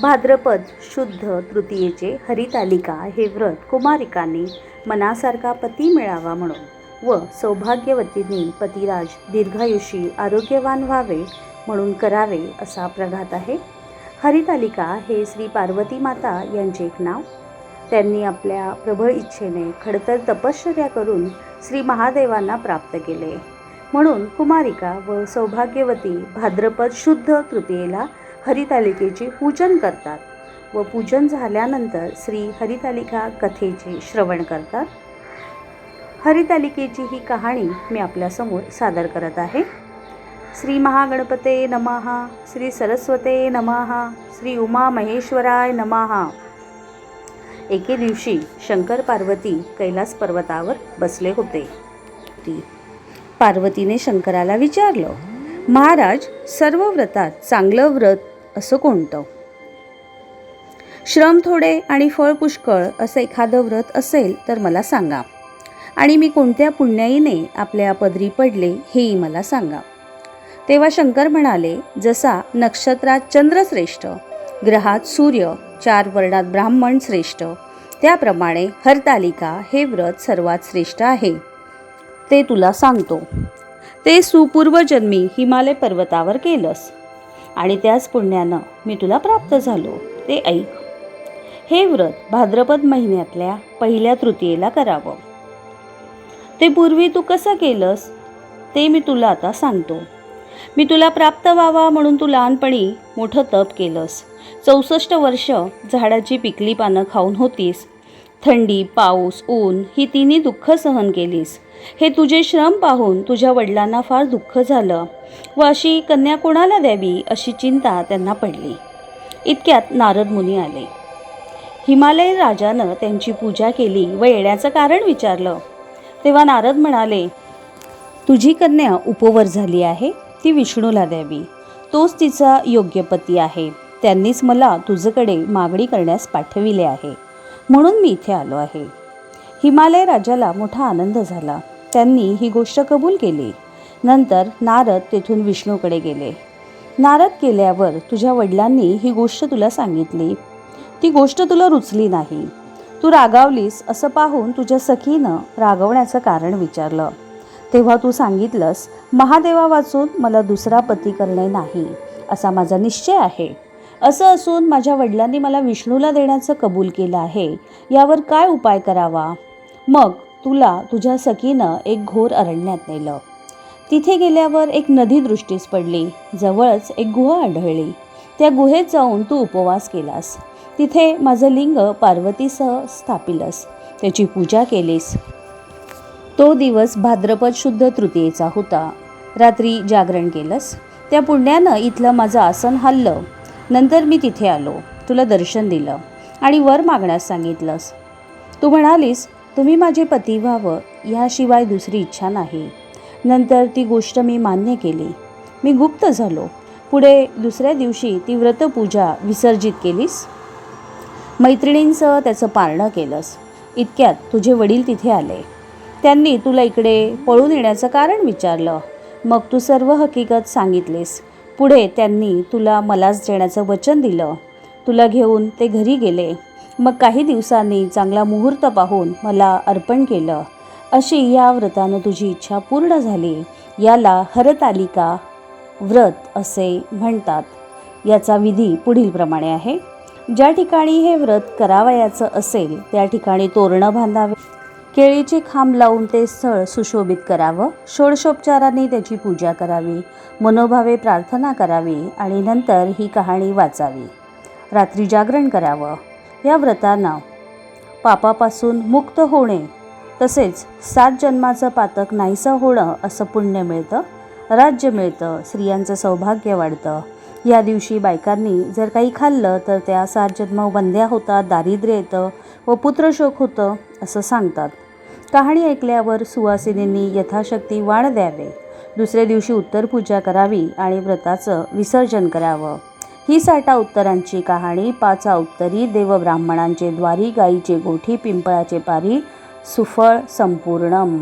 भाद्रपद शुद्ध तृतीयेचे हरितालिका हे व्रत कुमारिकांनी मनासारखा पती मिळावा म्हणून व सौभाग्यवतींनी पतिराज दीर्घायुषी आरोग्यवान व्हावे म्हणून करावे असा प्रघात आहे. हरितालिका हे श्री पार्वती माता यांचे एक नाव. त्यांनी आपल्या प्रबळ इच्छेने खडतर तपश्चर्या करून श्री महादेवांना प्राप्त केले. म्हणून कुमारिका व सौभाग्यवती भाद्रपद शुद्ध तृतीयेला हरितालिकेचे पूजन करतात व पूजन झाल्यानंतर श्री हरितालिका कथेचे श्रवण करतात. हरितालिकेची ही कहाणी मी आपल्यासमोर सादर करत आहे. श्री महागणपते नमः, श्री सरस्वते नमः, श्री उमा महेश्वराय नमः. एके दिवशी शंकर पार्वती कैलास पर्वतावर बसले होते. पार्वतीने शंकराला विचारलं, महाराज, सर्व व्रतात चांगलं व्रत असं कोणतं? श्रम थोडे आणि फळ पुष्कळ असं एखादं व्रत असेल तर मला सांगा, आणि मी कोणत्या पुण्याईने आपल्या पदरी पडले हेही मला सांगा. तेव्हा शंकर म्हणाले, जसा नक्षत्रात चंद्र श्रेष्ठ, ग्रहात सूर्य, 4 वर्णात ब्राह्मण श्रेष्ठ, त्याप्रमाणे हरतालिका हे व्रत सर्वात श्रेष्ठ आहे. ते तुला सांगतो. ते सुपूर्वजन्मी हिमालय पर्वतावर केलंस आणि त्याच पुण्यानं मी तुला प्राप्त झालो. ते ऐक. हे व्रत भाद्रपद महिन्यातल्या पहिल्या तृतीयेला करावं. ते पूर्वी तू कसं केलंस ते मी तुला आता सांगतो. मी तुला प्राप्त व्हावा म्हणून तू लहानपणी मोठं तप केलंस. 64 वर्ष झाडाची पिकली पानं खाऊन होतीस. थंडी, पाऊस, ऊन ही तिन्ही दुःख सहन केलीस. हे तुझे श्रम पाहून तुझ्या वडिलांना फार दुःख झालं व अशी कन्या कोणाला द्यावी अशी चिंता त्यांना पडली. इतक्यात नारद मुनी आले. हिमालय राजानं त्यांची पूजा केली व येण्याचं कारण विचारलं. तेव्हा नारद म्हणाले, तुझी कन्या उपवर झाली आहे, ती विष्णूला द्यावी. तोच तिचा योग्य पती आहे. त्यांनीच मला तुझ्याकडे मागणी करण्यास पाठविले आहे, म्हणून मी इथे आलो आहे. हिमालय राजाला मोठा आनंद झाला. त्यांनी ही गोष्ट कबूल केली. नंतर नारद तेथून विष्णूकडे गेले. नारद गेल्यावर तुझ्या वडिलांनी ही गोष्ट तुला सांगितली. ती गोष्ट तुला रुचली नाही. तू रागावलीस असं पाहून तुझ्या सखीनं रागवण्याचं कारण विचारलं. तेव्हा तू सांगितलंस, महादेवा वाचून मला दुसरा पती करणे नाही असा माझा निश्चय आहे. असं असून माझ्या वडिलांनी मला विष्णूला देण्याचं कबूल केलं आहे. यावर काय उपाय करावा? मग तुला तुझ्या सखीनं एक घोर अरण्यात नेलं. तिथे गेल्यावर एक नदी दृष्टीस पडली. जवळच एक गुहा आढळली. त्या गुहेत जाऊन तू उपवास केलास. तिथे माझं लिंग पार्वतीसह स्थापिलस. त्याची पूजा केलीस. तो दिवस भाद्रपद शुद्ध तृतीयेचा होता. रात्री जागरण केलंस. त्या पुण्यानं इथलं माझं आसन हललं. नंतर मी तिथे आलो. तुला दर्शन दिलं आणि वर मागण्यास सांगितलंस. तू म्हणालीस, तुम्ही माझे पती व्हावं याशिवाय दुसरी इच्छा नाही. नंतर ती गोष्ट मी मान्य केली. मी गुप्त झालो. पुढे दुसऱ्या दिवशी ती व्रतपूजा विसर्जित केलीस. मैत्रिणींसह त्याचं पारणं केलंस. इतक्यात तुझे वडील तिथे आले. त्यांनी तुला इकडे पळून येण्याचं कारण विचारलं. मग तू सर्व हकीकत सांगितलीस. पुढे त्यांनी तुला मलाच देण्याचं वचन दिलं. तुला घेऊन ते घरी गेले. मग काही दिवसांनी चांगला मुहूर्त पाहून मला अर्पण केलं. अशी या व्रतानं तुझी इच्छा पूर्ण झाली. याला हरतालिका व्रत असे म्हणतात. याचा विधी पुढीलप्रमाणे आहे. ज्या ठिकाणी हे व्रत करावयाचं असेल त्या ठिकाणी तोरणं बांधावे. केळीचे खांब लावून ते स्थळ सुशोभित करावं. षोडशोपचारांनी त्याची पूजा करावी. मनोभावे प्रार्थना करावी आणि नंतर ही कहाणी वाचावी. रात्री जागरण करावं. या व्रतानं पापापासून मुक्त होणे तसेच 7 जन्माचं पातक नाहीसं होणं असं पुण्य मिळतं. राज्य मिळतं. स्त्रियांचं सौभाग्य वाढतं. या दिवशी बायकांनी जर काही खाल्लं तर त्या 7 जन्म बंध्या होतात, दारिद्र्य येतं व पुत्रशोक होतं असं सांगतात. कहाणी ऐकल्यावर सुवासिनींनी यथाशक्ती वाण द्यावे. दुसऱ्या दिवशी उत्तर पूजा करावी आणि व्रताचं विसर्जन करावं. ही 60 उत्तरांची कहाणी 5 उत्तरी, देवब्राह्मणांचे द्वारी, गाईचे गोठी, पिंपळाचे पारी, सुफळ संपूर्णम.